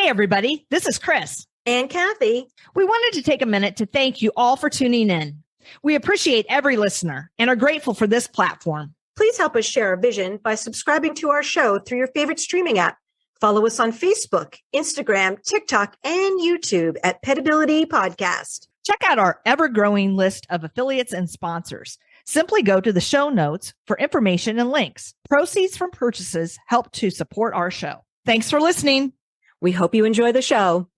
Hey, everybody. This is Chris. And Kathy. We wanted to take a minute to thank you all for tuning in. We appreciate every listener and are grateful for this platform. Please help us share our vision by subscribing to our show through your favorite streaming app. Follow us on Facebook, Instagram, TikTok, and YouTube at PetAbility Podcast. Check out our ever-growing list of affiliates and sponsors. Simply go to the show notes for information and links. Proceeds from purchases help to support our show. Thanks for listening. We hope you enjoy the show.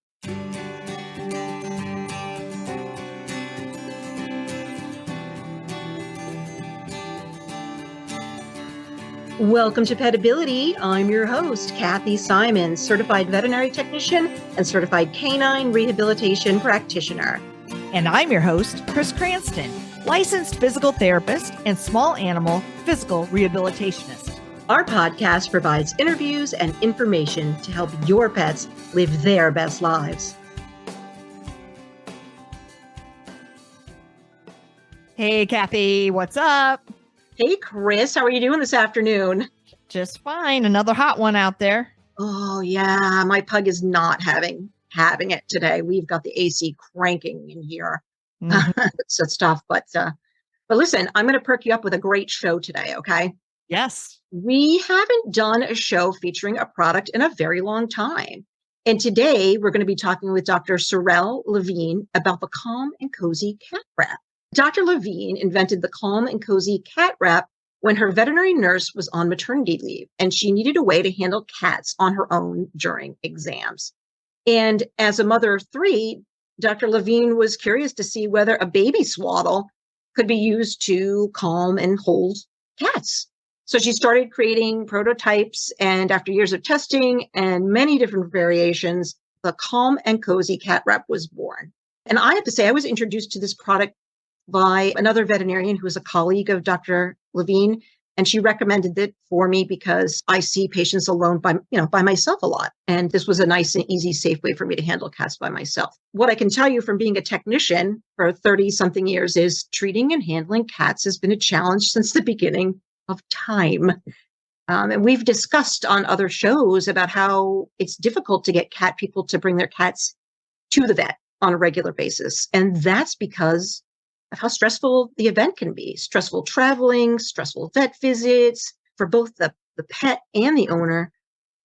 Welcome to Petability. I'm your host, Kathy Simon, certified veterinary technician and certified canine rehabilitation practitioner. And I'm your host, Chris Cranston, licensed physical therapist and small animal physical rehabilitationist. Our podcast provides interviews and information to help your pets live their best lives. Hey, Kathy, what's up? Hey, Chris, how are you doing this afternoon? Just fine. Another hot one out there. Oh, yeah. My pug is not having it today. We've got the AC cranking in here. It's stuff. But listen, I'm going to perk you up with a great show today, okay? Yes. We haven't done a show featuring a product in a very long time. And today we're going to be talking with Dr. Surell Levine about the Calm and Cozy cat wrap. Dr. Levine invented the Calm and Cozy cat wrap when her veterinary nurse was on maternity leave, and she needed a way to handle cats on her own during exams. And as a mother of three, Dr. Levine was curious to see whether a baby swaddle could be used to calm and hold cats. So she started creating prototypes, and after years of testing and many different variations, the Calm and Cozy cat wrap was born. And I have to say, I was introduced to this product by another veterinarian who was a colleague of Dr. Levine, and she recommended it for me because I see patients alone by myself a lot. And this was a nice and easy, safe way for me to handle cats by myself. What I can tell you from being a technician for 30-something years is treating and handling cats has been a challenge since the beginning of time. And we've discussed on other shows about how it's difficult to get cat people to bring their cats to the vet on a regular basis. And that's because of how stressful the event can be. Stressful traveling, stressful vet visits for both the pet and the owner.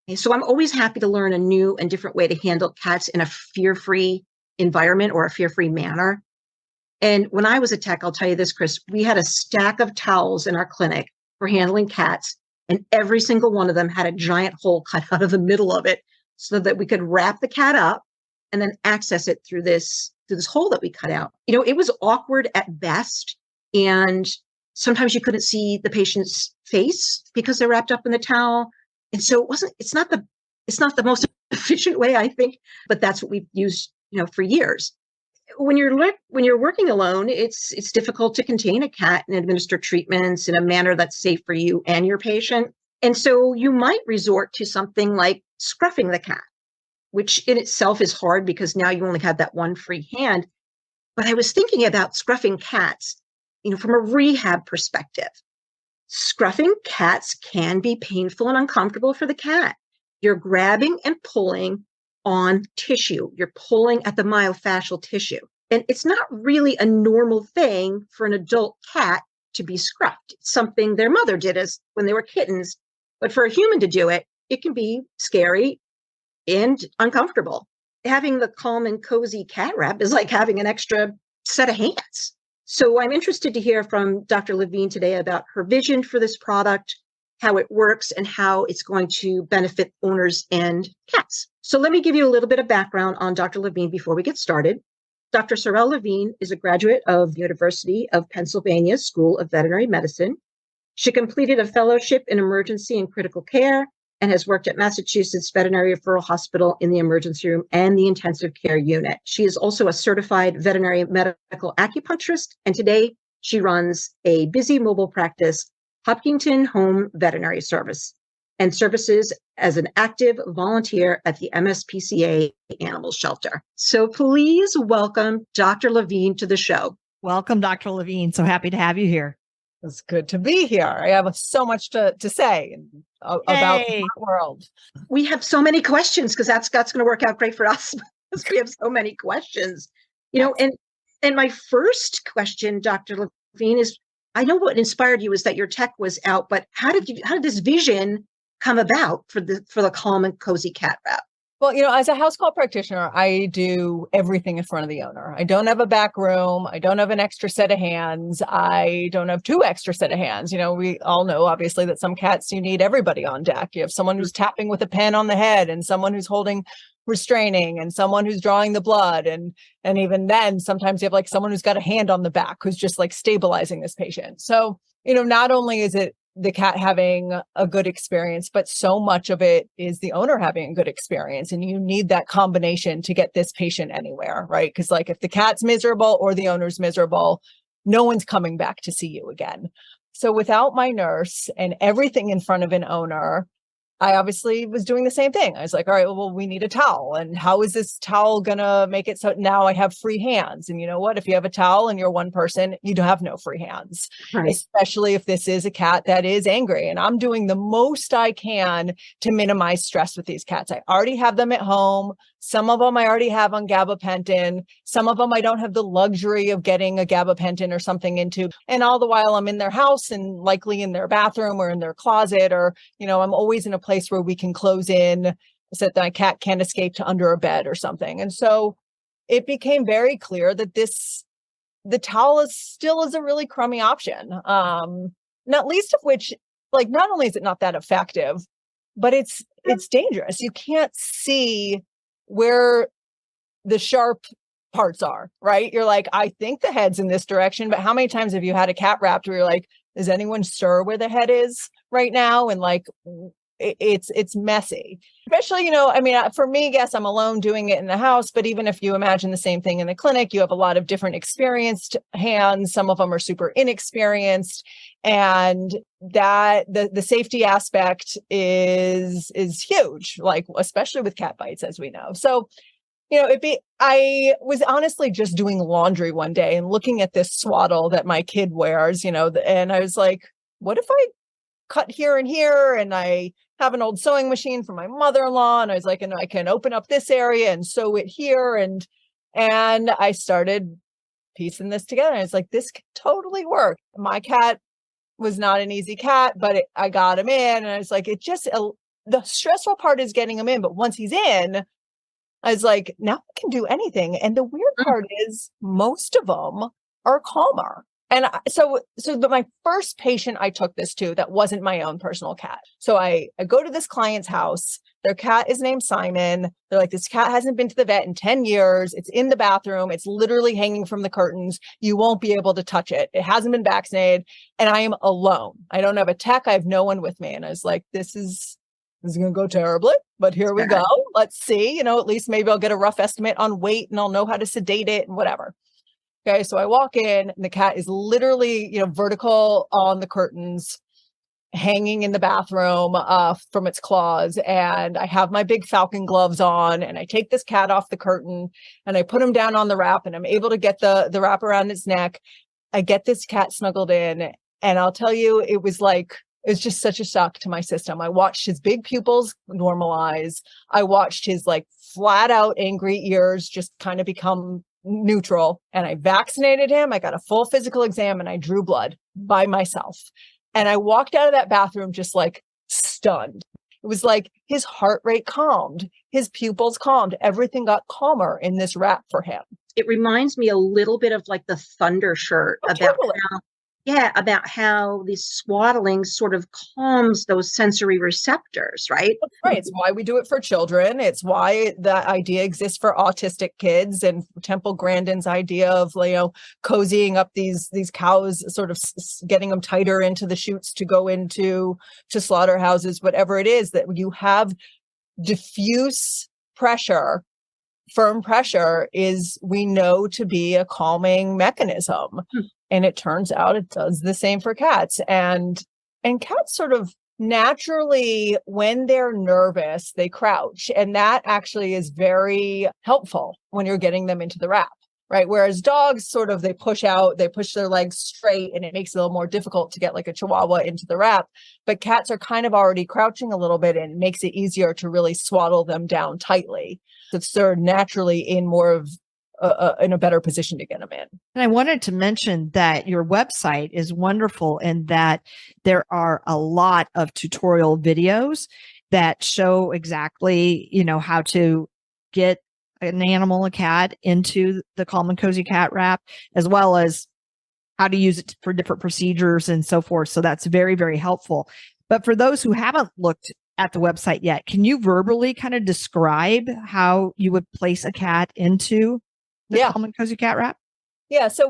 And so I'm always happy to learn a new and different way to handle cats in a fear-free environment or a fear-free manner. And when I was a tech, I'll tell you this, Chris, we had a stack of towels in our clinic for handling cats, and every single one of them had a giant hole cut out of the middle of it so that we could wrap the cat up and then access it through this hole that we cut out. You know, it was awkward at best, and sometimes you couldn't see the patient's face because they're wrapped up in the towel. And so it's not the most efficient way, I think, but that's what we've used, for years. When you're working alone, it's difficult to contain a cat and administer treatments in a manner that's safe for you and your patient. And so you might resort to something like scruffing the cat, which in itself is hard because now you only have that one free hand. But I was thinking about scruffing cats, from a rehab perspective. Scruffing cats can be painful and uncomfortable for the cat. You're grabbing and pulling on tissue. You're pulling at the myofascial tissue. And it's not really a normal thing for an adult cat to be scruffed. It's something their mother did when they were kittens. But for a human to do it, it can be scary and uncomfortable. Having the Calm and Cozy cat wrap is like having an extra set of hands. So I'm interested to hear from Dr. Levine today about her vision for this product, how it works, and how it's going to benefit owners and cats. So let me give you a little bit of background on Dr. Levine before we get started. Dr. Surell Levine is a graduate of the University of Pennsylvania School of Veterinary Medicine. She completed a fellowship in emergency and critical care and has worked at Massachusetts Veterinary Referral Hospital in the emergency room and the intensive care unit. She is also a certified veterinary medical acupuncturist, and today she runs a busy mobile practice, Hopkinton Home Veterinary Service, and services as an active volunteer at the MSPCA Animal Shelter. So please welcome Dr. Levine to the show. Welcome, Dr. Levine. So happy to have you here. It's good to be here. I have so much to say about the cat world. We have so many questions because that's going to work out great for us because we have so many questions. And my first question, Dr. Levine, is I know what inspired you is that your tech was out, but how did this vision come about for the calm and cozy cat wrap? Well, as a house call practitioner, I do everything in front of the owner. I don't have a back room. I don't have an extra set of hands. I don't have two extra set of hands. We all know, obviously, that some cats, you need everybody on deck. You have someone who's tapping with a pen on the head and someone who's holding restraining and someone who's drawing the blood. And even then, sometimes you have like someone who's got a hand on the back who's just like stabilizing this patient. So, not only is it the cat having a good experience, but so much of it is the owner having a good experience. And you need that combination to get this patient anywhere, right? Because like if the cat's miserable or the owner's miserable, no one's coming back to see you again. So without my nurse and everything in front of an owner, I obviously was doing the same thing. I was like, all right, well, we need a towel. And how is this towel going to make it so now I have free hands? And you know what? If you have a towel and you're one person, you don't have no free hands, right? Especially if this is a cat that is angry. And I'm doing the most I can to minimize stress with these cats. I already have them at home. Some of them I already have on gabapentin. Some of them I don't have the luxury of getting a gabapentin or something into. And all the while I'm in their house and likely in their bathroom or in their closet, or, I'm always in a place where we can close in so that my cat can't escape to under a bed or something. And so it became very clear that the towel still is a really crummy option. Not least of which, like, not only is it not that effective, but it's dangerous. You can't see where the sharp parts are, right? You're like, I think the head's in this direction, but how many times have you had a cat wrapped where you're like, is anyone sure where the head is right now? And like, it's messy, especially, for me, yes, I'm alone doing it in the house, but even if you imagine the same thing in the clinic, you have a lot of different experienced hands. Some of them are super inexperienced, and that the safety aspect is huge, like, especially with cat bites, as we know. So, I was honestly just doing laundry one day and looking at this swaddle that my kid wears, and I was like, what if I cut here and here? And I have an old sewing machine from my mother-in-law. And I was like, and I can open up this area and sew it here. And I started piecing this together. And it's like, this could totally work. My cat was not an easy cat, but I got him in. And I was like, the stressful part is getting him in. But once he's in, I was like, now I can do anything. And the weird part is most of them are calmer. And but my first patient I took this to, that wasn't my own personal cat. So I go to this client's house. Their cat is named Simon. They're like, this cat hasn't been to the vet in 10 years. It's in the bathroom. It's literally hanging from the curtains. You won't be able to touch it. It hasn't been vaccinated. And I am alone. I don't have a tech. I have no one with me. And I was like, this is going to go terribly, but here we go. Let's see, at least maybe I'll get a rough estimate on weight and I'll know how to sedate it and whatever. Okay. So I walk in and the cat is literally, vertical on the curtains, hanging in the bathroom from its claws. And I have my big falcon gloves on and I take this cat off the curtain and I put him down on the wrap and I'm able to get the wrap around its neck. I get this cat snuggled in, and I'll tell you, it was just such a shock to my system. I watched his big pupils normalize. I watched his like flat out angry ears just kind of become neutral, and I vaccinated him. I got a full physical exam and I drew blood by myself. And I walked out of that bathroom just like stunned. It was like his heart rate calmed, his pupils calmed, everything got calmer in this wrap for him. It reminds me a little bit of like the Thunder shirt about how the swaddling sort of calms those sensory receptors, right? That's right. It's why we do it for children. It's why the idea exists for autistic kids, and Temple Grandin's idea of, cozying up these cows, sort of getting them tighter into the chutes to go into slaughterhouses, whatever it is, that you have diffuse pressure. Firm pressure is, we know, to be a calming mechanism. And it turns out it does the same for cats. And cats sort of naturally, when they're nervous, they crouch. And that actually is very helpful when you're getting them into the wrap. right? Whereas dogs sort of, they push their legs straight, and it makes it a little more difficult to get like a Chihuahua into the wrap. But cats are kind of already crouching a little bit, and it makes it easier to really swaddle them down tightly. So they're naturally in more of in a better position to get them in. And I wanted to mention that your website is wonderful in that there are a lot of tutorial videos that show exactly, how to get an animal, a cat, into the Calm and Cozy cat wrap, as well as how to use it for different procedures and so forth. So that's very, very helpful. But for those who haven't looked at the website yet, can you verbally kind of describe how you would place a cat into the Calm and Cozy cat wrap? Yeah. So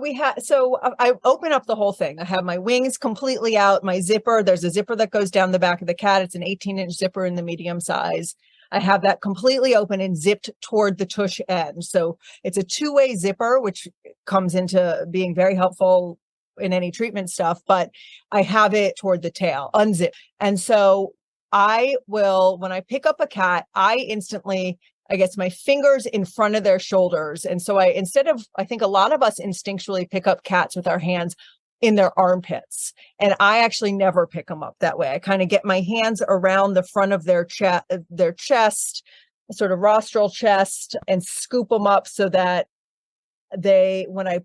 I open up the whole thing. I have my wings completely out, my zipper. There's a zipper that goes down the back of the cat. It's an 18-inch zipper in the medium size. I have that completely open and zipped toward the tush end. So it's a two-way zipper, which comes into being very helpful in any treatment stuff, but I have it toward the tail, unzipped. And so when I pick up a cat, I get my fingers in front of their shoulders. And so I think a lot of us instinctually pick up cats with our hands in their armpits. And I actually never pick them up that way. I kind of get my hands around the front of their chest, sort of rostral chest, and scoop them up so that when I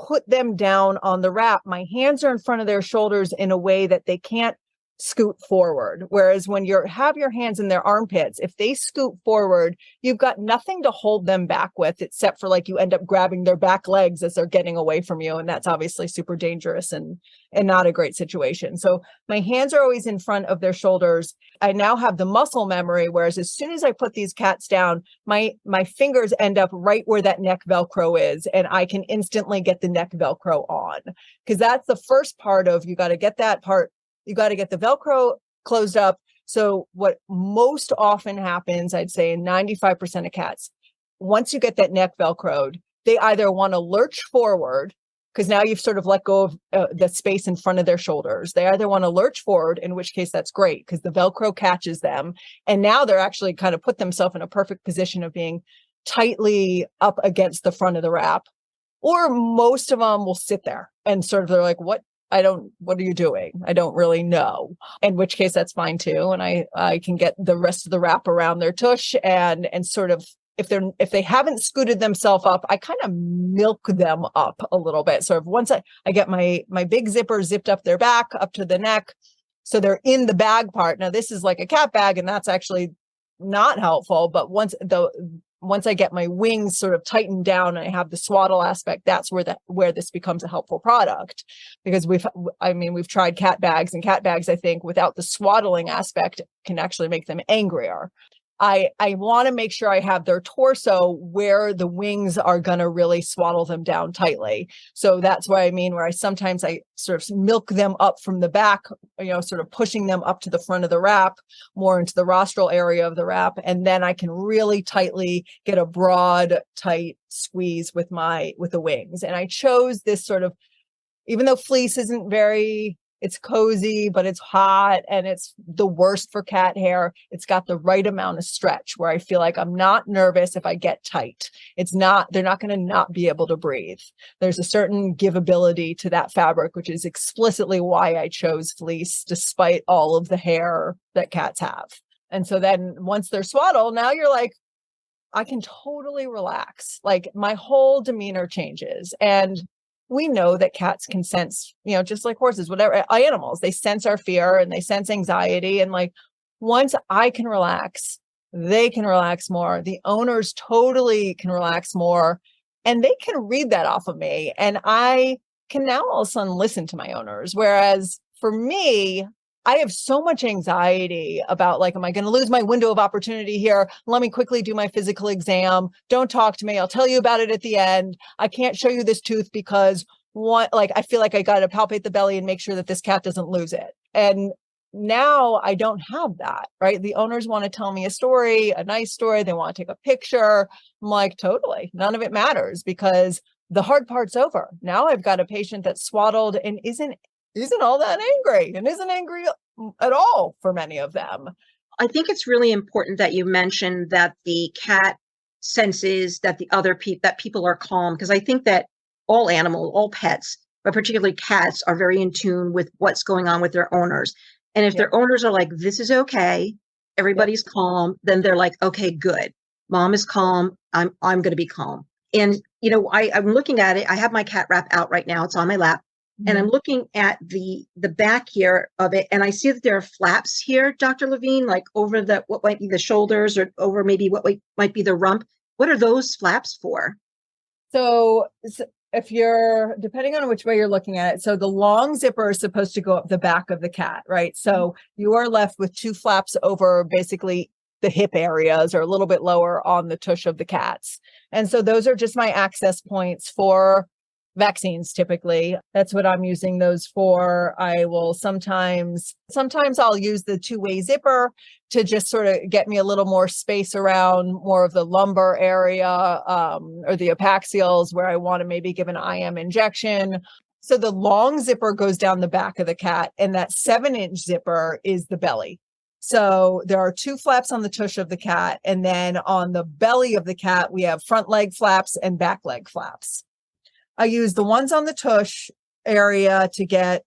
put them down on the wrap, my hands are in front of their shoulders in a way that they can't scoot forward. Whereas when you have your hands in their armpits, if they scoot forward, you've got nothing to hold them back with, except for you end up grabbing their back legs as they're getting away from you. And that's obviously super dangerous and not a great situation. So my hands are always in front of their shoulders. I now have the muscle memory, whereas as soon as I put these cats down, my fingers end up right where that neck Velcro is, and I can instantly get the neck Velcro on, because that's the first part of, you got to get that part. You got to get the Velcro closed up. So what most often happens, I'd say in 95% of cats, once you get that neck Velcroed, they either want to lurch forward, because now you've sort of let go of the space in front of their shoulders. They either want to lurch forward, in which case that's great because the Velcro catches them. And now they're actually kind of put themselves in a perfect position of being tightly up against the front of the wrap. Or most of them will sit there and sort of, they're like, what are you doing? I don't really know. In which case that's fine too. And I can get the rest of the wrap around their tush and sort of, if they haven't scooted themselves up, I kind of milk them up a little bit. So once I get my big zipper zipped up their back, up to the neck, so they're in the bag part. Now this is like a cat bag, and that's actually not helpful. But once I get my wings sort of tightened down and I have the swaddle aspect, that's where this becomes a helpful product, because we've tried cat bags, and cat bags, I think, without the swaddling aspect, can actually make them angrier. I want to make sure I have their torso where the wings are going to really swaddle them down tightly. So that's what I mean, where I sometimes sort of milk them up from the back, sort of pushing them up to the front of the wrap, more into the rostral area of the wrap. And then I can really tightly get a broad, tight squeeze with the wings. And I chose this sort of, even though fleece isn't it's cozy, but it's hot and it's the worst for cat hair, it's got the right amount of stretch where I feel like I'm not nervous if I get tight. They're not going to not be able to breathe. There's a certain giveability to that fabric, which is explicitly why I chose fleece, despite all of the hair that cats have. And so then once they're swaddled, now you're like, I can totally relax. Like my whole demeanor changes. And we know that cats can sense, just like horses, whatever animals, they sense our fear and they sense anxiety. And once I can relax, they can relax more. The owners totally can relax more, and they can read that off of me. And I can now all of a sudden listen to my owners. Whereas for me, I have so much anxiety about am I going to lose my window of opportunity here? Let me quickly do my physical exam. Don't talk to me. I'll tell you about it at the end. I can't show you this tooth because I feel like I got to palpate the belly and make sure that this cat doesn't lose it. And now I don't have that, right? The owners want to tell me a nice story. They want to take a picture. I'm like, totally. None of it matters because the hard part's over. Now I've got a patient that's swaddled and isn't all that angry and isn't angry at all for many of them. I think it's really important that you mentioned that the cat senses that that people are calm? Because I think that all pets, but particularly cats, are very in tune with what's going on with their owners. And if their owners are like, this is okay, everybody's calm, then they're like, okay, good. Mom is calm. I'm going to be calm. And, I'm looking at it. I have my cat wrap out right now. It's on my lap. And I'm looking at the back here of it. And I see that there are flaps here, Dr. Levine, like over what might be the shoulders or over maybe what might be the rump. What are those flaps for? So if you're, depending on which way you're looking at it, so the long zipper is supposed to go up the back of the cat, right? So you are left with two flaps over basically the hip areas or a little bit lower on the tush of the cats. And so those are just my access points for vaccines. Typically, that's what I'm using those for. I will sometimes I'll use the two-way zipper to just sort of get me a little more space around more of the lumbar area, or the apaxials where I want to maybe give an IM injection. So the long zipper goes down the back of the cat, and that 7-inch zipper is the belly. So there are two flaps on the tush of the cat, and then on the belly of the cat, we have front leg flaps and back leg flaps. I use the ones on the tush area to get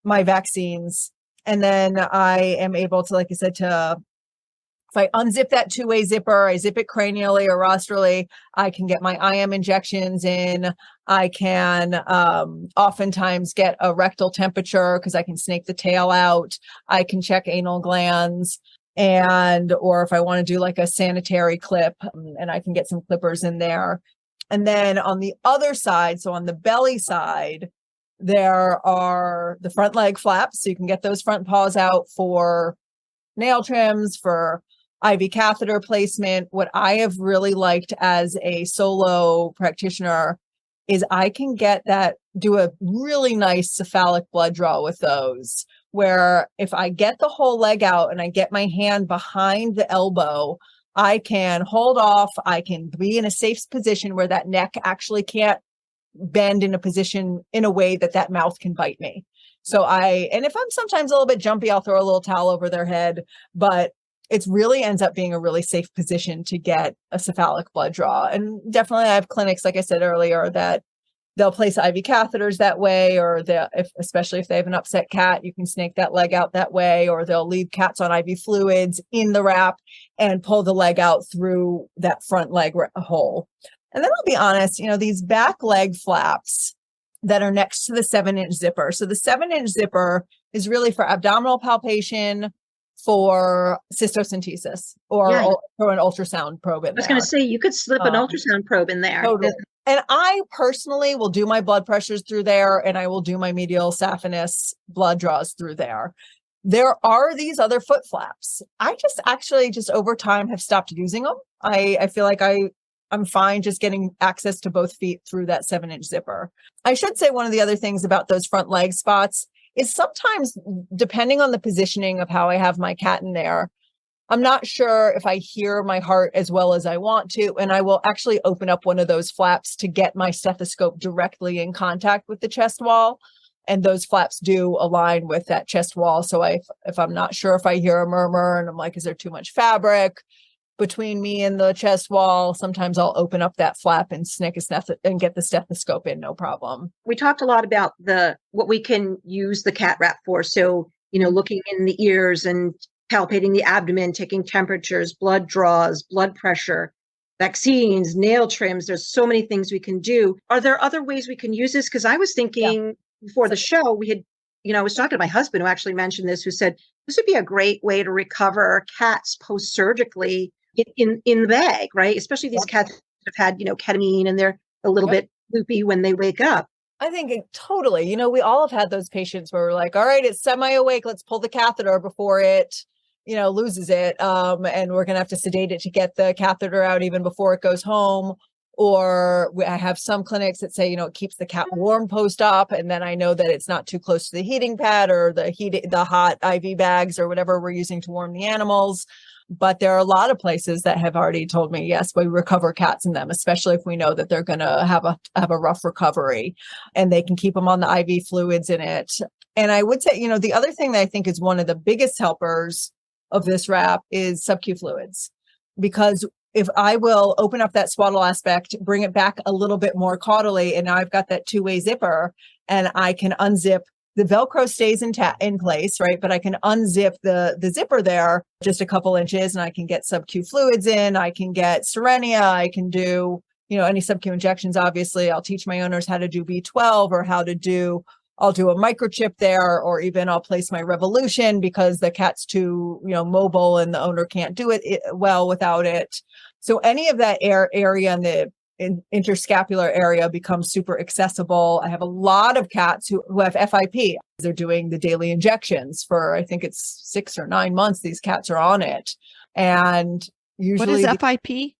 my vaccines. And then I am able to, like I said, if I unzip that two-way zipper, I zip it cranially or rostrally, I can get my IM injections in. I can oftentimes get a rectal temperature because I can snake the tail out. I can check anal glands. Or if I want to do like a sanitary clip, and I can get some clippers in there. And then on the other side, so on the belly side, there are the front leg flaps. So you can get those front paws out for nail trims, for IV catheter placement. What I have really liked as a solo practitioner is I can do a really nice cephalic blood draw with those, where if I get the whole leg out and I get my hand behind the elbow, I can hold off. I can be in a safe position where that neck actually can't bend in a position in a way that mouth can bite me. And if I'm sometimes a little bit jumpy, I'll throw a little towel over their head, but it really ends up being a really safe position to get a cephalic blood draw. And definitely I have clinics, like I said earlier, that they'll place IV catheters that way, or especially if they have an upset cat, you can snake that leg out that way, or they'll leave cats on IV fluids in the wrap and pull the leg out through that front leg hole. And then I'll be honest, these back leg flaps that are next to the 7-inch zipper. So the 7-inch zipper is really for abdominal palpation, for cystocentesis, or throw an ultrasound probe in there. I was going to say, you could slip an ultrasound probe in there. Totally. And I personally will do my blood pressures through there, and I will do my medial saphenous blood draws through there. There are these other foot flaps. I just over time have stopped using them. I feel like I'm fine just getting access to both feet through that 7-inch zipper. I should say one of the other things about those front leg spots is sometimes, depending on the positioning of how I have my cat in there, I'm not sure if I hear my heart as well as I want to, and I will actually open up one of those flaps to get my stethoscope directly in contact with the chest wall. And those flaps do align with that chest wall. So if I'm not sure if I hear a murmur and I'm like, is there too much fabric between me and the chest wall, sometimes I'll open up that flap and snake and get the stethoscope in, no problem. We talked a lot about what we can use the cat wrap for. So, looking in the ears and palpating the abdomen, taking temperatures, blood draws, blood pressure, vaccines, nail trims. There's so many things we can do. Are there other ways we can use this? Because I was thinking before the show, we had, I was talking to my husband who actually mentioned this, who said this would be a great way to recover cats post-surgically in the bag, right? Especially these cats that have had, ketamine, and they're a little bit loopy when they wake up. I think totally. We all have had those patients where we're like, all right, it's semi-awake. Let's pull the catheter before it, loses it. And we're going to have to sedate it to get the catheter out even before it goes home. Or I have some clinics that say, it keeps the cat warm post-op. And then I know that it's not too close to the heating pad or the hot IV bags or whatever we're using to warm the animals. But there are a lot of places that have already told me, yes, we recover cats in them, especially if we know that they're going to have a rough recovery, and they can keep them on the IV fluids in it. And I would say, the other thing that I think is one of the biggest helpers of this wrap is sub-Q fluids, because if I will open up that swaddle aspect, bring it back a little bit more caudally, and now I've got that two-way zipper, and I can unzip. The Velcro stays in place, right? But I can unzip the zipper there just a couple inches, and I can get sub-Q fluids in. I can get Serenia. I can do, any sub-Q injections. Obviously, I'll teach my owners how to do B12 or I'll do a microchip there, or even I'll place my Revolution because the cat's too, mobile and the owner can't do it well without it. So any of that area in the interscapular area becomes super accessible. I have a lot of cats who have FIP. They're doing the daily injections for, I think it's 6 or 9 months. These cats are on it. And usually what is FIP?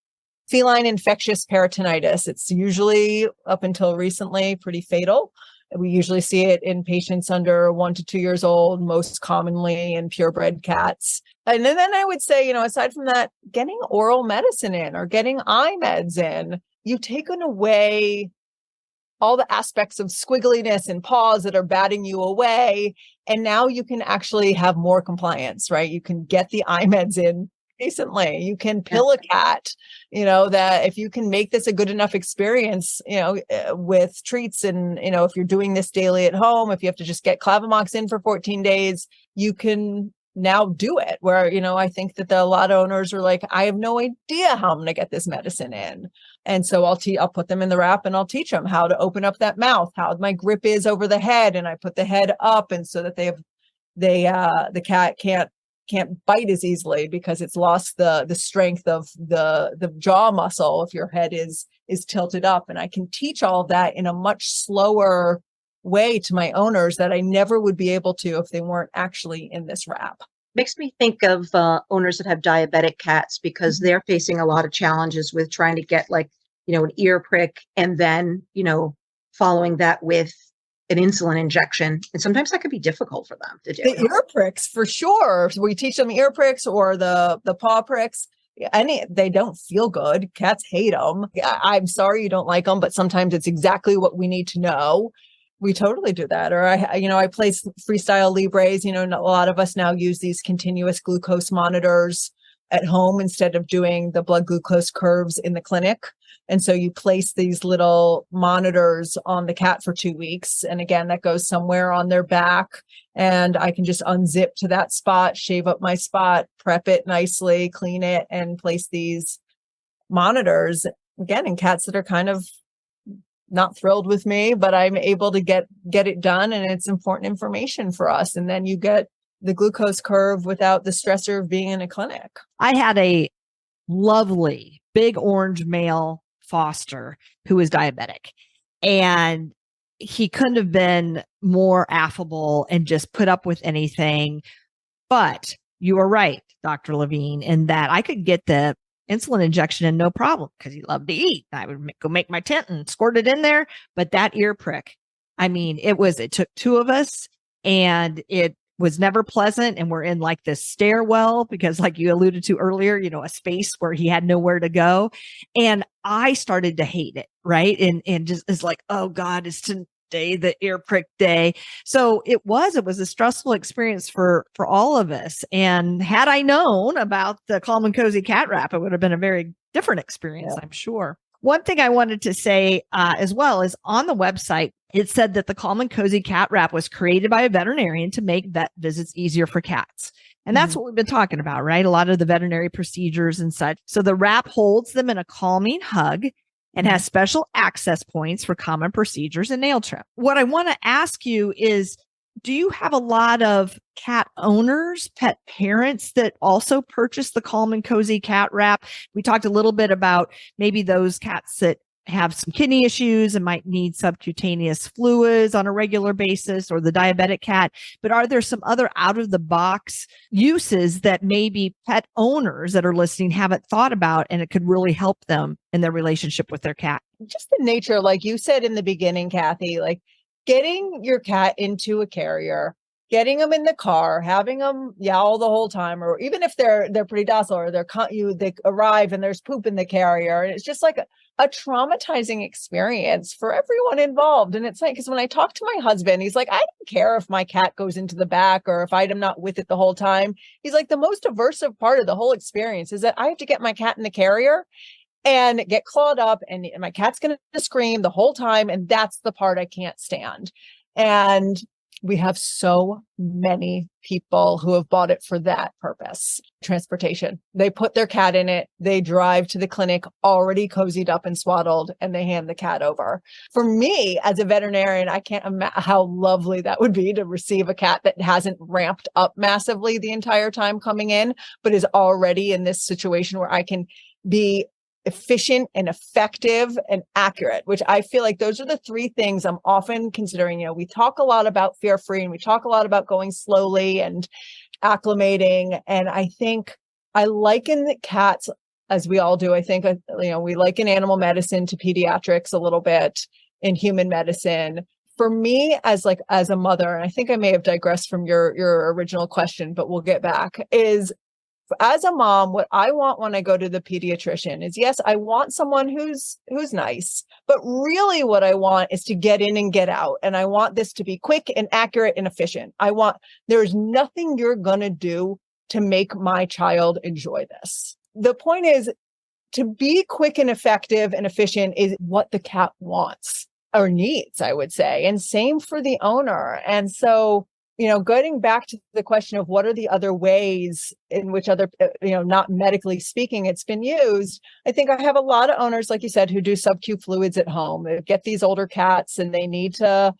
Feline infectious peritonitis. It's usually, up until recently, pretty fatal. We usually see it in patients under 1 to 2 years old, most commonly in purebred cats. And then I would say, aside from that, getting oral medicine in or getting eye meds in, you've taken away all the aspects of squiggliness and paws that are batting you away. And now you can actually have more compliance, right? You can get the eye meds in decently. You can pill a cat, that if you can make this a good enough experience, with treats and, if you're doing this daily at home, if you have to just get Clavamox in for 14 days, you can now do it. Where, I think that a lot of owners are like, I have no idea how I'm going to get this medicine in. And so I'll put them in the wrap and I'll teach them how to open up that mouth, how my grip is over the head. And I put the head up, and so that the cat can't bite as easily because it's lost the strength of the jaw muscle if your head is tilted up. And I can teach all of that in a much slower way to my owners that I never would be able to if they weren't actually in this wrap. Makes me think of owners that have diabetic cats, because they're facing a lot of challenges with trying to get an ear prick and then, following that with an insulin injection. And sometimes that could be difficult for them to do. The ear pricks, for sure. So we teach them ear pricks or the paw pricks. They don't feel good. Cats hate them. I'm sorry you don't like them, but sometimes it's exactly what we need to know. We totally do that. Or I place Freestyle Libres. A lot of us now use these continuous glucose monitors at home instead of doing the blood glucose curves in the clinic. And so you place these little monitors on the cat for 2 weeks. And again, that goes somewhere on their back. And I can just unzip to that spot, shave up my spot, prep it nicely, clean it, and place these monitors, again, in cats that are kind of not thrilled with me, but I'm able to get it done. And it's important information for us. And then you get the glucose curve without the stressor of being in a clinic. I had a lovely big orange male foster who was diabetic, and he couldn't have been more affable and just put up with anything. But you were right, Dr. Levine, in that I could get the insulin injection in no problem because he loved to eat. I would go make my tent and squirt it in there. But that ear prick, it took 2 of us, and it was never pleasant. And we're in this stairwell because, like you alluded to earlier, a space where he had nowhere to go. And I started to hate it. Right. And just it's like, oh God, it's today, the ear prick day. So it was a stressful experience for all of us. And had I known about the Calm and Cozy cat wrap, it would have been a very different experience, I'm sure. One thing I wanted to say as well is on the website, it said that the Calm and Cozy cat wrap was created by a veterinarian to make vet visits easier for cats. And that's what we've been talking about, right? A lot of the veterinary procedures and such. So the wrap holds them in a calming hug and has special access points for common procedures and nail trim. What I want to ask you is, do you have a lot of cat owners, pet parents that also purchase the Calm and Cozy cat wrap? We talked a little bit about maybe those cats that have some kidney issues and might need subcutaneous fluids on a regular basis, or the diabetic cat. But are there some other out of the box uses that maybe pet owners that are listening haven't thought about, and it could really help them in their relationship with their cat? Just the nature, like you said in the beginning, Kathy, getting your cat into a carrier, getting them in the car, having them yowl the whole time, or even if they're pretty docile, or they arrive and there's poop in the carrier, and it's just like a traumatizing experience for everyone involved. And it's like, because when I talk to my husband, he's like, I don't care if my cat goes into the back or if I'm not with it the whole time. He's like, the most aversive part of the whole experience is that I have to get my cat in the carrier and get clawed up, and my cat's going to scream the whole time. And that's the part I can't stand. And we have so many people who have bought it for that purpose. Transportation. They put their cat in it. They drive to the clinic already cozied up and swaddled, and they hand the cat over. For me, as a veterinarian, I can't imagine how lovely that would be to receive a cat that hasn't ramped up massively the entire time coming in, but is already in this situation where I can be efficient and effective and accurate, which I feel like those are the three things I'm often considering. You know, we talk a lot about fear-free, and we talk a lot about going slowly and acclimating. And I think I liken the cats, as we all do. I think, we liken animal medicine to pediatrics a little bit in human medicine. For me, as a mother, and I think I may have digressed from your original question, but we'll get back, is as a mom, what I want when I go to the pediatrician is, yes, I want someone who's nice, but really what I want is to get in and get out. And I want this to be quick and accurate and efficient. There's nothing you're going to do to make my child enjoy this. The point is, to be quick and effective and efficient is what the cat wants or needs, I would say. And same for the owner. And so, going back to the question of what are the other ways in which other, not medically speaking, it's been used. I think I have a lot of owners, like you said, who do sub-Q fluids at home. They get these older cats and they need to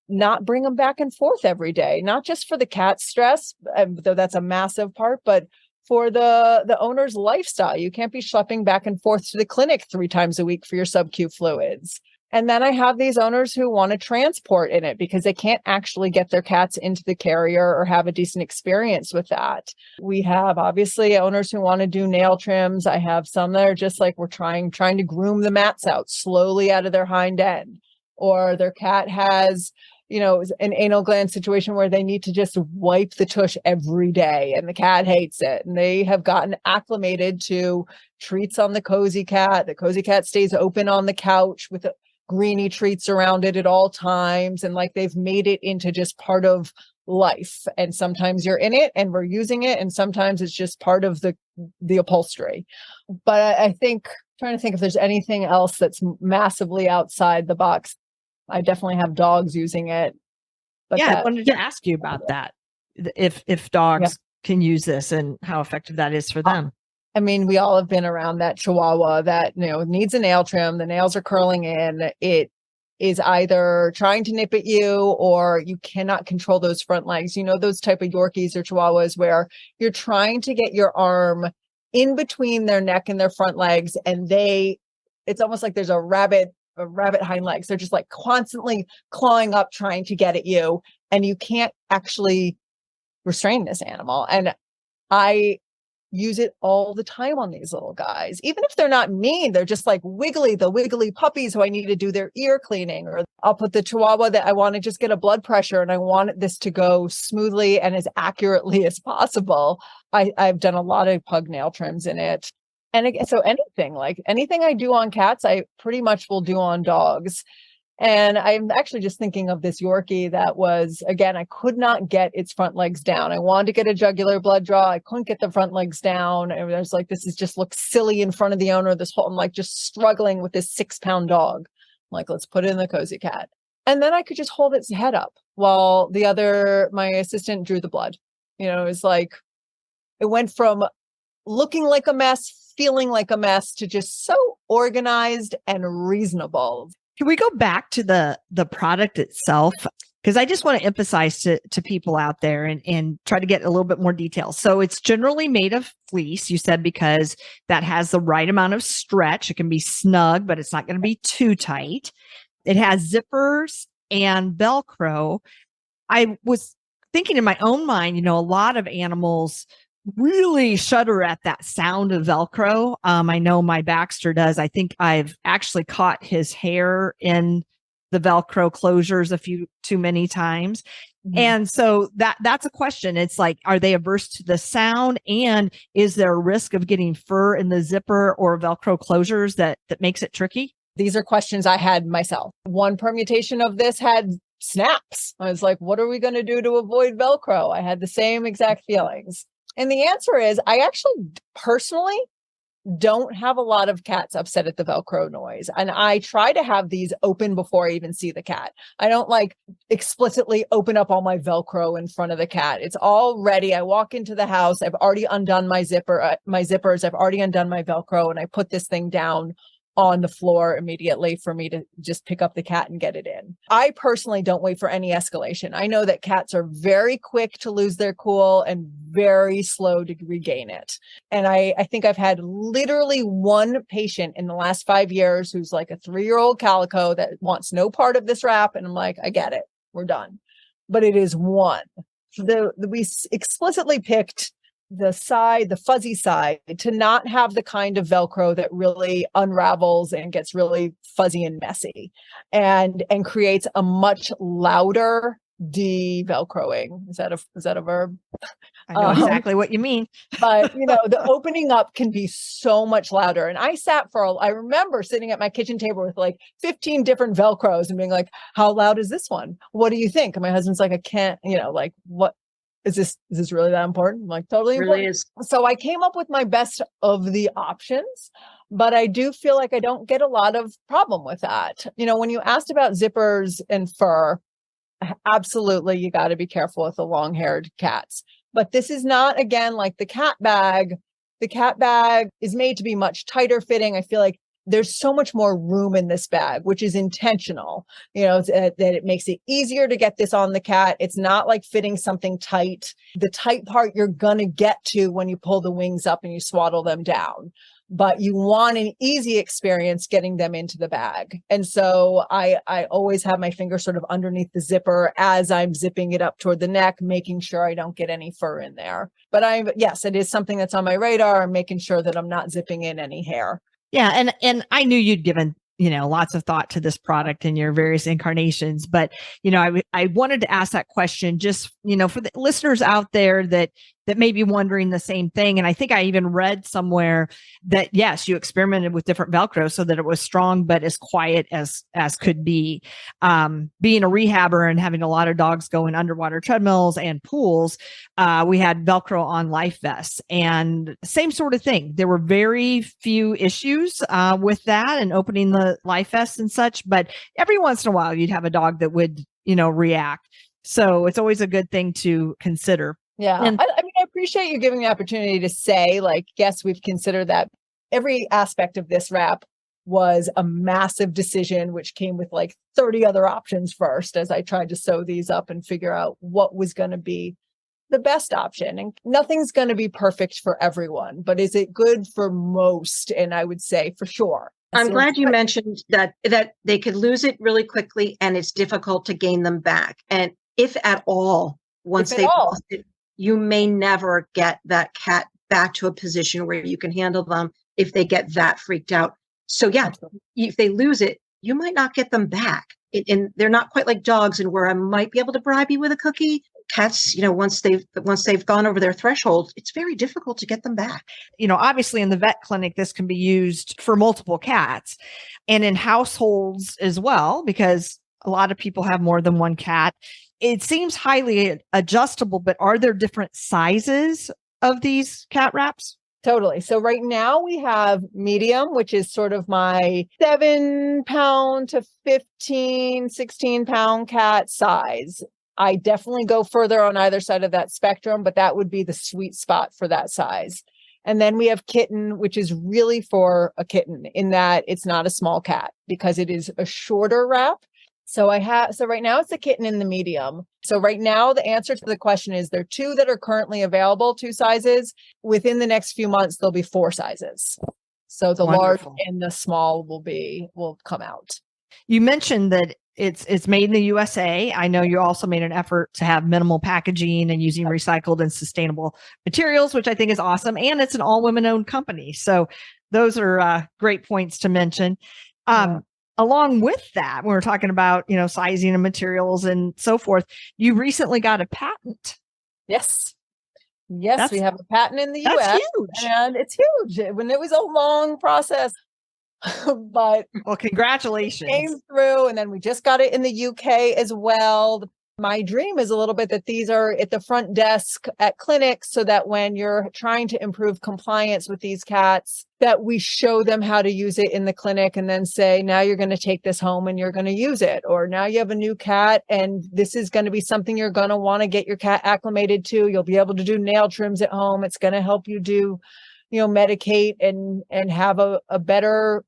not bring them back and forth every day, not just for the cat stress, though that's a massive part, but for the owner's lifestyle. You can't be schlepping back and forth to the clinic 3 times a week for your sub-Q fluids. And then I have these owners who want to transport in it because they can't actually get their cats into the carrier or have a decent experience with that. We have obviously owners who want to do nail trims. I have some that are just like, we're trying to groom the mats out slowly out of their hind end, or their cat has, an anal gland situation where they need to just wipe the tush every day and the cat hates it. And they have gotten acclimated to treats on the cozy cat. The cozy cat stays open on the couch with greeny treats around it at all times. And they've made it into just part of life. And sometimes you're in it and we're using it. And sometimes it's just part of the upholstery. But I think, trying to think if there's anything else that's massively outside the box. I definitely have dogs using it. But I wanted to ask you about that. If dogs can use this and how effective that is for them. I mean, we all have been around that Chihuahua that, needs a nail trim. The nails are curling in. It is either trying to nip at you or you cannot control those front legs. Those type of Yorkies or Chihuahuas where you're trying to get your arm in between their neck and their front legs. And it's almost like there's a rabbit hind legs. They're just constantly clawing up, trying to get at you. And you can't actually restrain this animal. And I use it all the time on these little guys. Even if they're not mean, they're just the wiggly puppies who I need to do their ear cleaning. Or I'll put the Chihuahua that I want to just get a blood pressure and I want this to go smoothly and as accurately as possible. I've done a lot of pug nail trims in it. And so anything I do on cats, I pretty much will do on dogs. And I'm actually just thinking of this Yorkie that was, again, I could not get its front legs down. I wanted to get a jugular blood draw. I couldn't get the front legs down. And I was like, this is just looks silly in front of the owner. I'm just struggling with this 6-pound dog. I'm like, let's put it in the cozy cat. And then I could just hold its head up while my assistant drew the blood. It went from looking like a mess, feeling like a mess, to just so organized and reasonable. Can we go back to the product itself? Because I just want to emphasize to people out there and try to get a little bit more detail. So it's generally made of fleece, you said, because that has the right amount of stretch. It can be snug, but it's not going to be too tight. It has zippers and Velcro. I was thinking in my own mind, a lot of animals really shudder at that sound of Velcro. I know my Baxter does. I think I've actually caught his hair in the Velcro closures a few too many times. And so that's a question. It's like, are they averse to the sound? And is there a risk of getting fur in the zipper or Velcro closures that makes it tricky? These are questions I had myself. One permutation of this had snaps. I was like, what are we going to do to avoid Velcro? I had the same exact feelings. And the answer is, I actually personally don't have a lot of cats upset at the Velcro noise. And I try to have these open before I even see the cat. I don't like explicitly open up all my Velcro in front of the cat. It's all ready. I walk into the house. I've already undone my zippers. I've already undone my Velcro, and I put this thing down on the floor immediately for me to just pick up the cat and get it in. I personally don't wait for any escalation. I know that cats are very quick to lose their cool and very slow to regain it. And I think I've had literally one patient in the last 5 years who's like a 3-year-old calico that wants no part of this wrap. And I'm like, I get it. We're done. But it is one. We explicitly picked the fuzzy side, to not have the kind of Velcro that really unravels and gets really fuzzy and messy and creates a much louder de-Velcroing. Is that a verb? I know exactly what you mean. But, the opening up can be so much louder. And I remember sitting at my kitchen table with like 15 different Velcros and being like, how loud is this one? What do you think? And my husband's like, I can't, like, what? Is this really that important? I'm like, totally important. Really is. So I came up with my best of the options, but I do feel like I don't get a lot of problem with that. When you asked about zippers and fur, absolutely, you got to be careful with the long-haired cats. But this is not, again, like the cat bag. The cat bag is made to be much tighter fitting. I feel like there's so much more room in this bag, which is intentional, that it makes it easier to get this on the cat. It's not like fitting something tight. The tight part you're going to get to when you pull the wings up and you swaddle them down. But you want an easy experience getting them into the bag. And so I always have my finger sort of underneath the zipper as I'm zipping it up toward the neck, making sure I don't get any fur in there. But yes, it is something that's on my radar. I'm making sure that I'm not zipping in any hair. Yeah. And I knew you'd given, lots of thought to this product in your various incarnations, but, I wanted to ask that question just, for the listeners out there that may be wondering the same thing. And I think I even read somewhere that, yes, you experimented with different Velcro so that it was strong, but as quiet as could be. Being a rehabber and having a lot of dogs go in underwater treadmills and pools, we had Velcro on life vests, and same sort of thing. There were very few issues with that and opening the life vests and such, but every once in a while you'd have a dog that would, react. So it's always a good thing to consider. Yeah. And I appreciate you giving the opportunity to say, like, yes, we've considered that. Every aspect of this wrap was a massive decision, which came with like 30 other options first, as I tried to sew these up and figure out what was going to be the best option. And nothing's going to be perfect for everyone, but is it good for most? And I would say for sure. I'm glad you mentioned that they could lose it really quickly and it's difficult to gain them back. And if at all, once they've lost it, you may never get that cat back to a position where you can handle them if they get that freaked out. So yeah, if they lose it, you might not get them back. And they're not quite like dogs, and where I might be able to bribe you with a cookie. Cats, once they've gone over their threshold, it's very difficult to get them back. Obviously in the vet clinic, this can be used for multiple cats and in households as well, because a lot of people have more than one cat. It seems highly adjustable, but are there different sizes of these cat wraps? Totally. So right now we have medium, which is sort of my 7-pound to 15, 16-pound cat size. I definitely go further on either side of that spectrum, but that would be the sweet spot for that size. And then we have kitten, which is really for a kitten in that it's not a small cat because it is a shorter wrap. So right now it's the kitten in the medium. So right now the answer to the question is there are 2 that are currently available, 2 sizes. Within the next few months, there'll be 4 sizes. So the Wonderful. large and the small will come out. You mentioned that it's made in the USA. I know you also made an effort to have minimal packaging and using recycled and sustainable materials, which I think is awesome. And it's an all women owned company. So those are great points to mention. along with that, when we're talking about, sizing and materials and so forth, you recently got a patent. Yes. Yes, we have a patent in the That's US, huge. and it's huge. When it was a long process, but well, congratulations. Came through, and then we just got it in the UK as well. My dream is a little bit that these are at the front desk at clinics, so that when you're trying to improve compliance with these cats, that we show them how to use it in the clinic and then say, now you're going to take this home and you're going to use it. Or now you have a new cat and this is going to be something you're going to want to get your cat acclimated to. You'll be able to do nail trims at home. It's going to help you do, medicate and have a better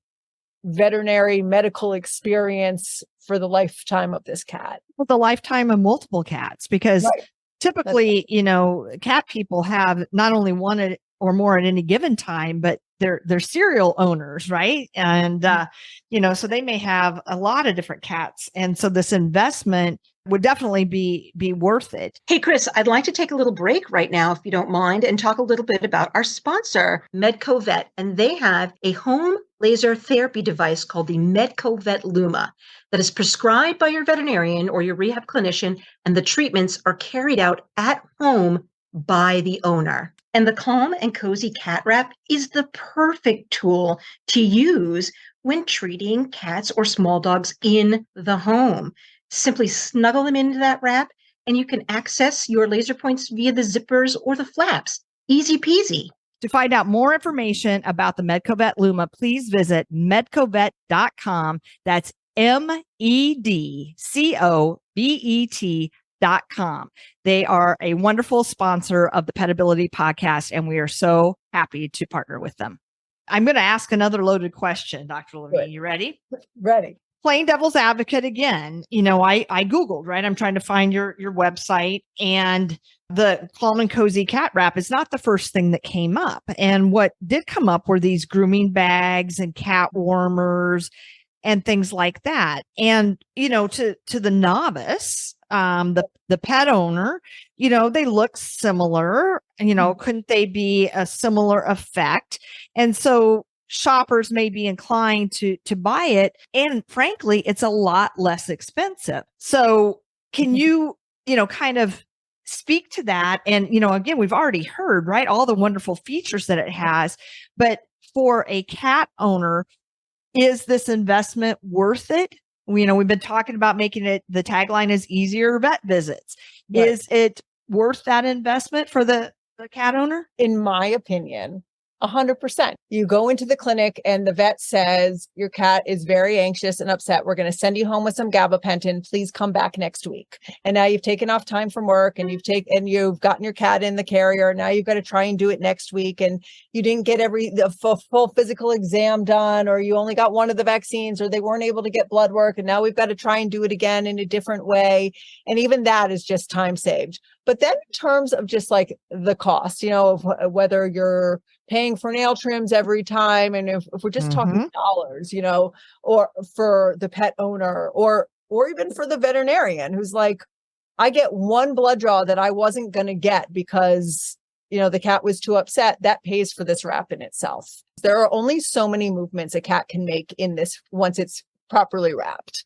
veterinary medical experience for the lifetime of this cat. Well, the lifetime of multiple cats, because Right. typically, cat people have not only one or more at any given time, but they're serial owners, right? And, so they may have a lot of different cats. And so this investment would definitely be worth it. Hey, Chris, I'd like to take a little break right now, if you don't mind, and talk a little bit about our sponsor, MedcoVet. And they have a home laser therapy device called the MedcoVet Luma that is prescribed by your veterinarian or your rehab clinician, and the treatments are carried out at home by the owner. And the Calm and Cozy Cat Wrap is the perfect tool to use when treating cats or small dogs in the home. Simply snuggle them into that wrap, and you can access your laser points via the zippers or the flaps. Easy peasy. To find out more information about the MedcoVet Luma, please visit medcovet.com. That's medcovet.com. They are a wonderful sponsor of the PetAbility podcast, and we are so happy to partner with them. I'm going to ask another loaded question, Dr. Levine. You ready? Ready. Playing devil's advocate again, I Googled, right? I'm trying to find your website, and the Calm and Cozy Cat Wrap is not the first thing that came up. And what did come up were these grooming bags and cat warmers and things like that. And, to the novice, the pet owner, they look similar, couldn't they be a similar effect? And so shoppers may be inclined to buy it. And frankly, it's a lot less expensive. So can you, kind of speak to that? And, again, we've already heard, right, all the wonderful features that it has, but for a cat owner, is this investment worth it? We've been talking about making it, the tagline is easier vet visits. Right. Is it worth that investment for the cat owner? In my opinion, 100%. You go into the clinic and the vet says, your cat is very anxious and upset. We're going to send you home with some gabapentin. Please come back next week. And now you've taken off time from work and you've gotten your cat in the carrier. Now you've got to try and do it next week. And you didn't get the full physical exam done, or you only got one of the vaccines, or they weren't able to get blood work. And now we've got to try and do it again in a different way. And even that is just time saved. But then in terms of just like the cost, of whether you're paying for nail trims every time, and if we're just talking dollars, or for the pet owner, or even for the veterinarian who's like, I get one blood draw that I wasn't going to get because, the cat was too upset, that pays for this wrap in itself. There are only so many movements a cat can make in this once it's properly wrapped.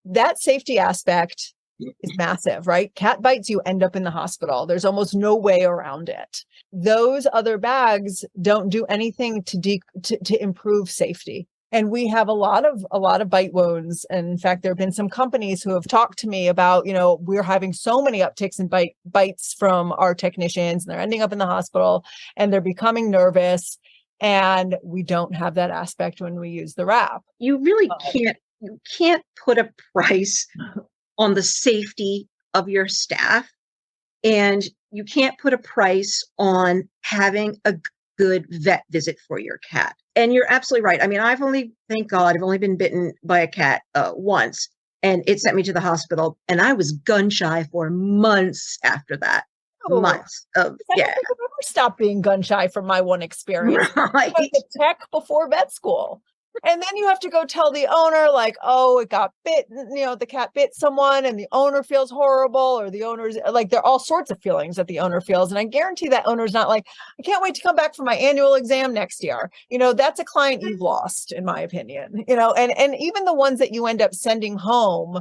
That safety aspect is massive, right? Cat bites, you end up in the hospital. There's almost no way around it. Those other bags don't do anything to improve safety. And we have a lot of bite wounds. And in fact, there have been some companies who have talked to me about, we're having so many upticks in bites from our technicians, and they're ending up in the hospital and they're becoming nervous. And we don't have that aspect when we use the wrap. You really can't put a price on the safety of your staff, and you can't put a price on having a good vet visit for your cat. And you're absolutely right. I mean, thank God, I've only been bitten by a cat once, and it sent me to the hospital, and I was gun shy for months after that. Months of, I don't think I've ever stopped being gun shy from my one experience. Right. Like a tech before vet school. And then you have to go tell the owner, like, oh, it got bit, the cat bit someone and the owner feels horrible, or the owner's like, there are all sorts of feelings that the owner feels. And I guarantee that owner's not like, I can't wait to come back for my annual exam next year. That's a client you've lost, in my opinion, and even the ones that you end up sending home,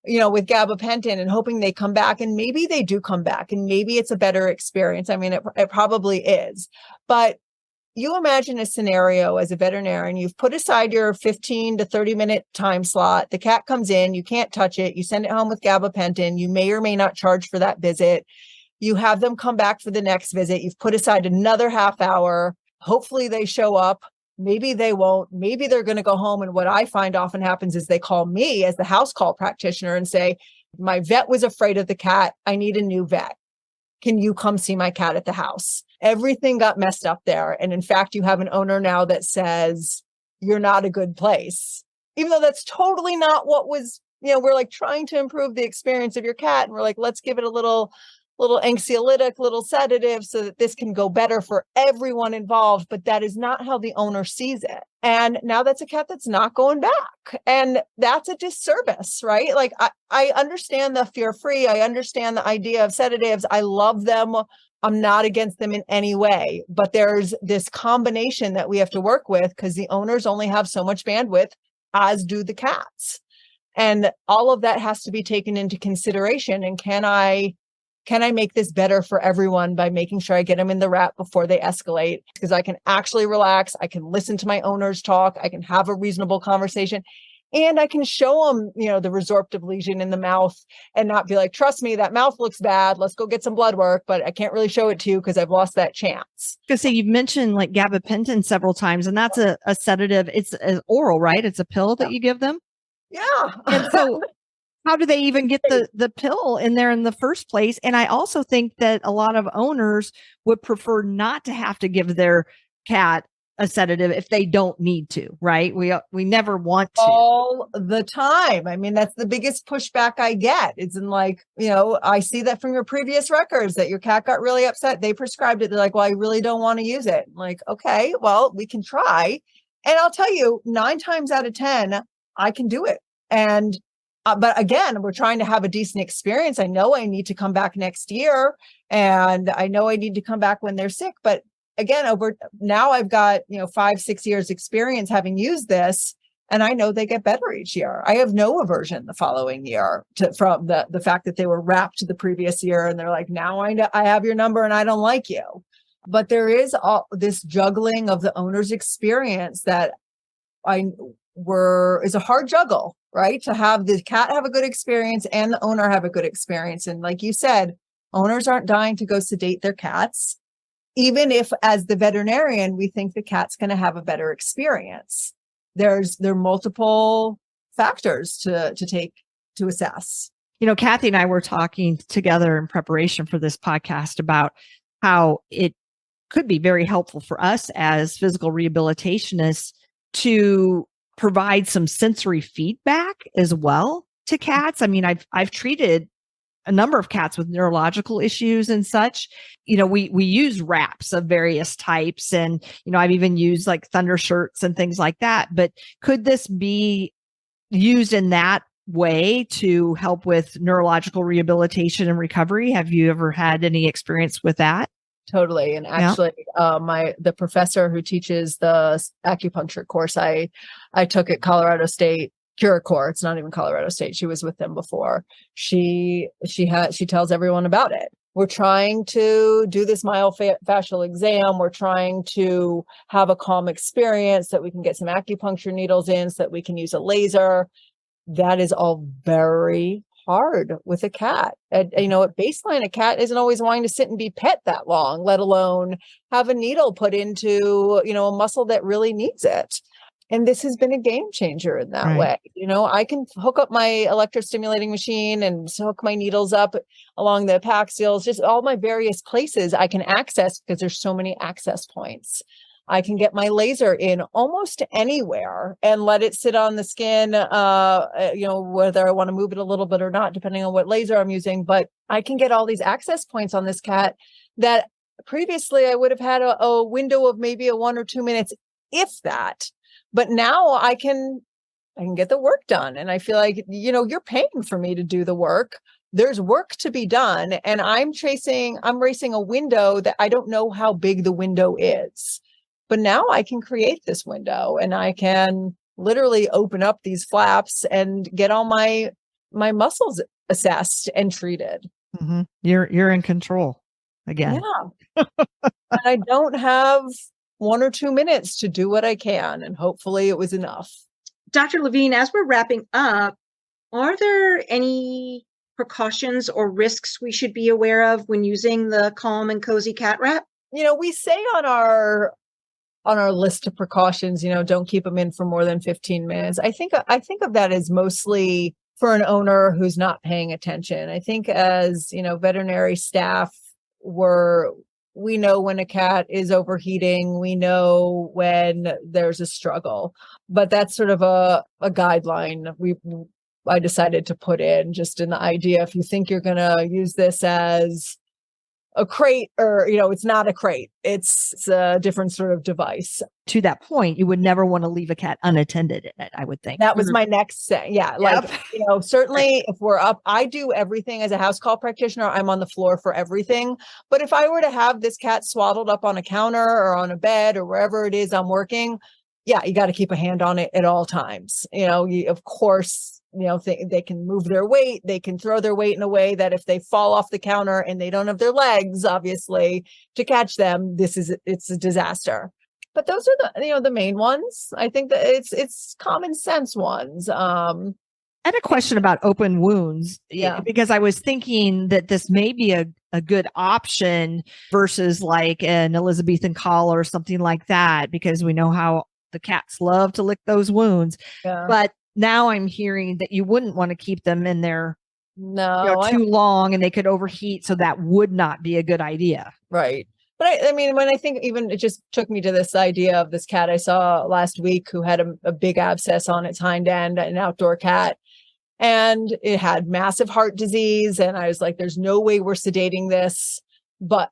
with gabapentin and hoping they come back, and maybe they do come back and maybe it's a better experience. I mean, it probably is, but you imagine a scenario as a veterinarian, you've put aside your 15 to 30 minute time slot. The cat comes in, you can't touch it. You send it home with gabapentin. You may or may not charge for that visit. You have them come back for the next visit. You've put aside another half hour. Hopefully they show up. Maybe they won't. Maybe they're going to go home. And what I find often happens is they call me as the house call practitioner and say, my vet was afraid of the cat. I need a new vet. Can you come see my cat at the house? Everything got messed up there. And in fact, you have an owner now that says, you're not a good place, even though that's totally not what was, we're like trying to improve the experience of your cat. And we're like, let's give it a little anxiolytic, little sedative so that this can go better for everyone involved. But that is not how the owner sees it. And now that's a cat that's not going back. And that's a disservice, right? Like I understand the fear-free. I understand the idea of sedatives. I love them. I'm not against them in any way, but there's this combination that we have to work with because the owners only have so much bandwidth, as do the cats. And all of that has to be taken into consideration. And can I make this better for everyone by making sure I get them in the wrap before they escalate? Because I can actually relax. I can listen to my owners talk. I can have a reasonable conversation. And I can show them, the resorptive lesion in the mouth and not be like, trust me, that mouth looks bad. Let's go get some blood work. But I can't really show it to you because I've lost that chance. Because you've mentioned like gabapentin several times, and that's a sedative. It's an oral, right? It's a pill that you give them. Yeah. And so how do they even get the pill in there in the first place? And I also think that a lot of owners would prefer not to have to give their cat a sedative if they don't need to, right? We never want to. All the time. I mean, that's the biggest pushback I get. It's in like, I see that from your previous records that your cat got really upset. They prescribed it. They're like, well, I really don't want to use it. I'm like, okay, well, we can try. And I'll tell you, 9 times out of 10, I can do it. And but again, we're trying to have a decent experience. I know I need to come back next year, and I know I need to come back when they're sick. But again, over now I've got, 5-6 years experience having used this, and I know they get better each year. I have no aversion the following year from the fact that they were wrapped the previous year. And they're like, now I have your number and I don't like you. But there is all this juggling of the owner's experience that is a hard juggle, right? To have the cat have a good experience and the owner have a good experience. And like you said, owners aren't dying to go sedate their cats, even if as the veterinarian, we think the cat's going to have a better experience. There are multiple factors to take to assess. Kathy and I were talking together in preparation for this podcast about how it could be very helpful for us as physical rehabilitationists to provide some sensory feedback as well to cats. I mean, I've treated a number of cats with neurological issues and such. We use wraps of various types, and I've even used like thunder shirts and things like that. But could this be used in that way to help with neurological rehabilitation and recovery? Have you ever had any experience with that? Totally. And actually, the professor who teaches the acupuncture course I took at Colorado State CuraCore, it's not even Colorado State. She was with them before. She tells everyone about it. We're trying to do this myofascial exam. We're trying to have a calm experience that we can get some acupuncture needles in, so that we can use a laser. That is all very hard with a cat. At baseline, a cat isn't always wanting to sit and be pet that long, let alone have a needle put into, a muscle that really needs it. And this has been a game changer in that way. I can hook up my electrostimulating machine and hook my needles up along the epaxials, just all my various places I can access because there's so many access points. I can get my laser in almost anywhere and let it sit on the skin, whether I want to move it a little bit or not, depending on what laser I'm using. But I can get all these access points on this cat that previously I would have had a window of maybe 1 or 2 minutes, if that. But now I can get the work done. And I feel like, you're paying for me to do the work. There's work to be done. And I'm racing a window that I don't know how big the window is. But now I can create this window and I can literally open up these flaps and get all my muscles assessed and treated. Mm-hmm. You're in control again. Yeah. And I don't have 1 or 2 minutes to do what I can. And hopefully it was enough. Dr. Levine, as we're wrapping up, are there any precautions or risks we should be aware of when using the Calm and Cozy cat wrap? We say on our list of precautions, don't keep them in for more than 15 minutes. I think of that as mostly for an owner who's not paying attention. I think as, veterinary staff, we know when a cat is overheating, we know when there's a struggle, but that's sort of a guideline I decided to put in, just in the idea, if you think you're going to use this as a crate, or, it's not a crate, it's a different sort of device. To that point, you would never want to leave a cat unattended in it, I would think. That was my next thing. Yeah. Yep. Like, certainly if we're up, I do everything as a house call practitioner. I'm on the floor for everything. But if I were to have this cat swaddled up on a counter or on a bed or wherever it is I'm working, yeah, you got to keep a hand on it at all times. Of course, they can move their weight. They can throw their weight in a way that if they fall off the counter and they don't have their legs, obviously, to catch them, it's a disaster. But those are the main ones. I think that it's common sense ones. I had a question about open wounds. Yeah. Because I was thinking that this may be a good option versus like an Elizabethan collar or something like that, because we know how the cats love to lick those wounds. Yeah. But now I'm hearing that you wouldn't want to keep them in there too long and they could overheat. So that would not be a good idea. Right. But I mean, when I think, even it just took me to this idea of this cat I saw last week who had a big abscess on its hind end, an outdoor cat, and it had massive heart disease. And I was like, there's no way we're sedating this.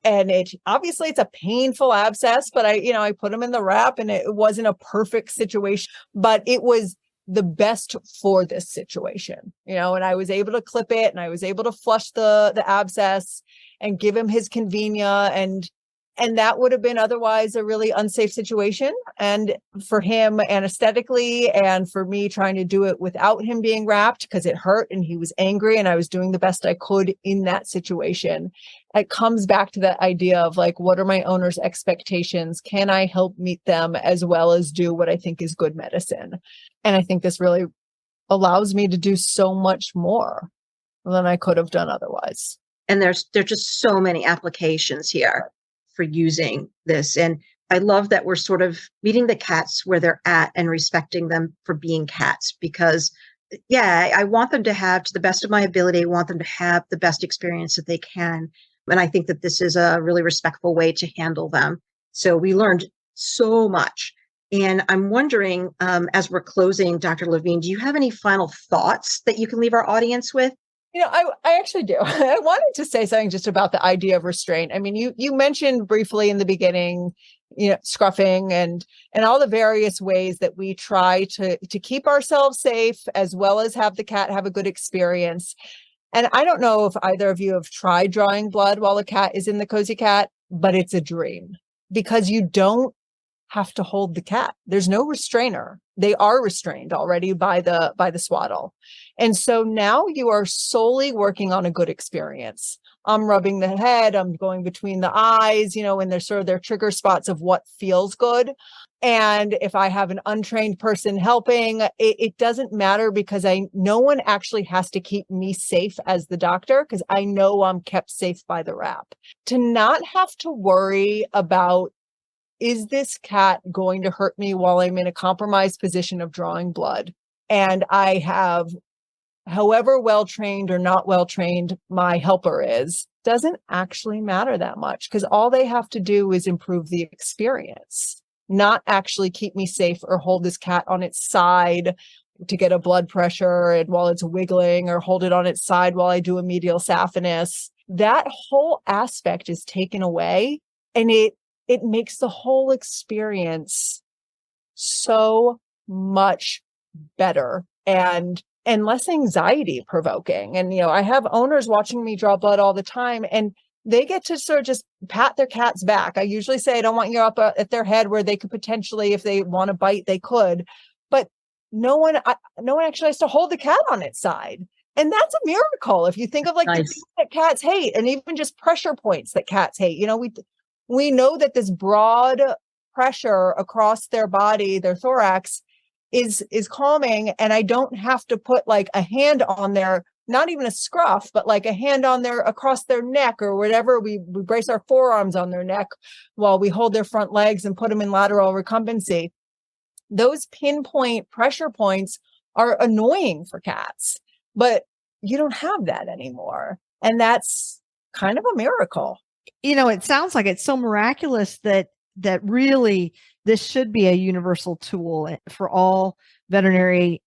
And obviously it's a painful abscess, but I put him in the wrap and it wasn't a perfect situation, but it was the best for this situation, and I was able to clip it and I was able to flush the abscess and give him his convenia, and that would have been otherwise a really unsafe situation. And for him anesthetically, and for me trying to do it without him being wrapped because it hurt and he was angry and I was doing the best I could in that situation. It comes back to that idea of like, what are my owner's expectations? Can I help meet them as well as do what I think is good medicine? And I think this really allows me to do so much more than I could have done otherwise. And there's just so many applications here for using this. And I love that we're sort of meeting the cats where they're at and respecting them for being cats, because I want them to have, to the best of my ability, I want them to have the best experience that they can. And I think that this is a really respectful way to handle them. So we learned so much. And I'm wondering, as we're closing, Dr. Levine, do you have any final thoughts that you can leave our audience with? I actually do. I wanted to say something just about the idea of restraint. I mean, you mentioned briefly in the beginning, scruffing and all the various ways that we try to keep ourselves safe as well as have the cat have a good experience. And I don't know if either of you have tried drawing blood while a cat is in the Cozy Cat, but it's a dream because you don't have to hold the cat. There's no restrainer. They are restrained already by the swaddle. And so now you are solely working on a good experience. I'm rubbing the head, I'm going between the eyes, and there's sort of their trigger spots of what feels good. And if I have an untrained person helping, it doesn't matter because no one actually has to keep me safe as the doctor because I know I'm kept safe by the wrap. To not have to worry about, is this cat going to hurt me while I'm in a compromised position of drawing blood? And I have, however well-trained or not well-trained my helper is, doesn't actually matter that much because all they have to do is improve the experience, not actually keep me safe or hold this cat on its side to get a blood pressure and while it's wiggling, or hold it on its side while I do a medial saphenous. That whole aspect is taken away, and it makes the whole experience so much better and less anxiety provoking. And, I have owners watching me draw blood all the time, and they get to sort of just pat their cat's back. I usually say, I don't want you up at their head where they could potentially, if they want to bite, they could, but no one actually has to hold the cat on its side. And that's a miracle. If you think of the things that cats hate, and even just pressure points that cats hate, we know that this broad pressure across their body, their thorax, is calming. And I don't have to put a hand on their, not even a scruff, but a hand on across their neck or whatever. We brace our forearms on their neck while we hold their front legs and put them in lateral recumbency. Those pinpoint pressure points are annoying for cats, but you don't have that anymore. And that's kind of a miracle. It sounds like it's so miraculous that really this should be a universal tool for all veterinary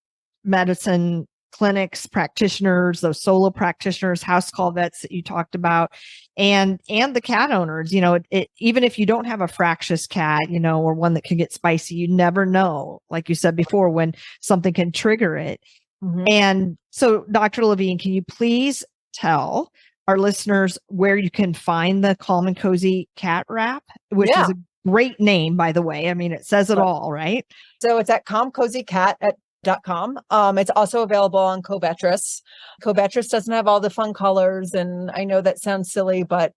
medicine clinics, practitioners, those solo practitioners, house call vets that you talked about, and the cat owners. Even if you don't have a fractious cat, or one that can get spicy, you never know, like you said before, when something can trigger it. Mm-hmm. And so, Dr. Levine, can you please tell our listeners where you can find the Calm and Cozy Cat Wrap, which is a great name, by the way. I mean, it says it all, right? So it's at calmcozycat.com. It's also available on Covetrus. Covetrus doesn't have all the fun colors, and I know that sounds silly, but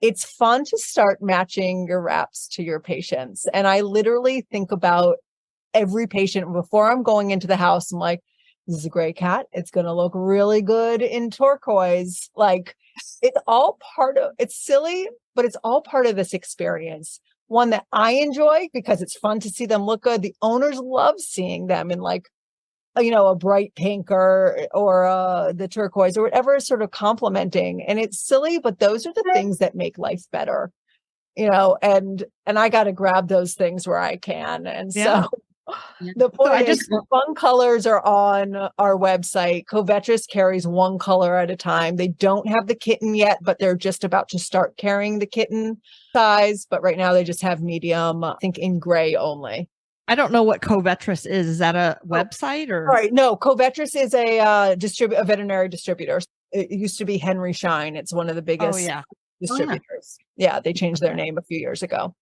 it's fun to start matching your wraps to your patients. And I literally think about every patient before I'm going into the house. I'm like, this is a gray cat. It's going to look really good in turquoise. It's all it's silly, but it's all part of this experience. One that I enjoy because it's fun to see them look good. The owners love seeing them in a bright pink or the turquoise or whatever is sort of complementing. And it's silly, but those are the things that make life better, and I got to grab those things where I can. And so the point is, fun colors are on our website. Covetrus carries one color at a time. They don't have the kitten yet, but they're just about to start carrying the kitten size. But right now they just have medium, I think in gray only. I don't know what Covetrus is. Is that a website or? Right. No, Covetrus is a veterinary distributor. It used to be Henry Schein. It's one of the biggest distributors. Yeah, they changed their name a few years ago.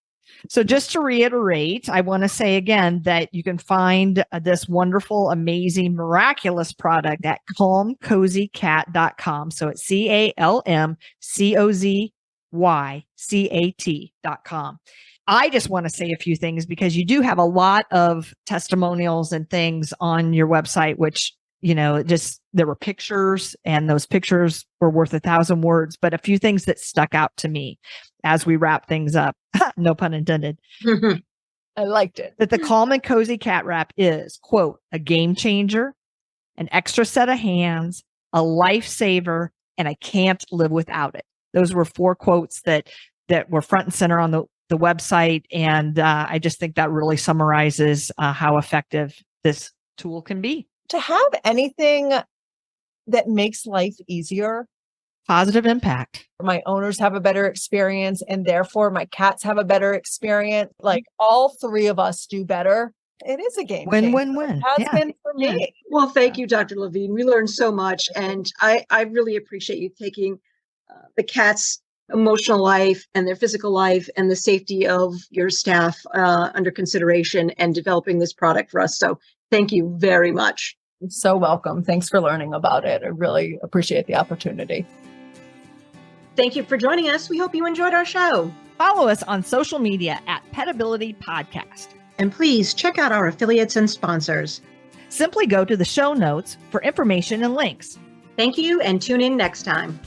So just to reiterate, I want to say again that you can find this wonderful, amazing, miraculous product at calmcozycat.com. So it's CalmCozyCat.com. I just want to say a few things because you do have a lot of testimonials and things on your website, which, there were pictures, and those pictures were worth 1,000 words, but a few things that stuck out to me as we wrap things up, no pun intended. I liked it. That the Calm and Cozy Cat Wrap is, quote, a game changer, an extra set of hands, a lifesaver, and I can't live without it. Those were 4 quotes that were front and center on the website. And I just think that really summarizes how effective this tool can be. To have anything that makes life easier. Positive impact. My owners have a better experience, and therefore my cats have a better experience. All 3 of us do better. It is a game changer. Win-win-win. It has been for me. Well, thank you, Dr. Levine. We learned so much, and I really appreciate you taking the cat's emotional life and their physical life and the safety of your staff under consideration and developing this product for us. So thank you very much. You're so welcome. Thanks for learning about it. I really appreciate the opportunity. Thank you for joining us. We hope you enjoyed our show. Follow us on social media at PetAbility Podcast. And please check out our affiliates and sponsors. Simply go to the show notes for information and links. Thank you, and tune in next time.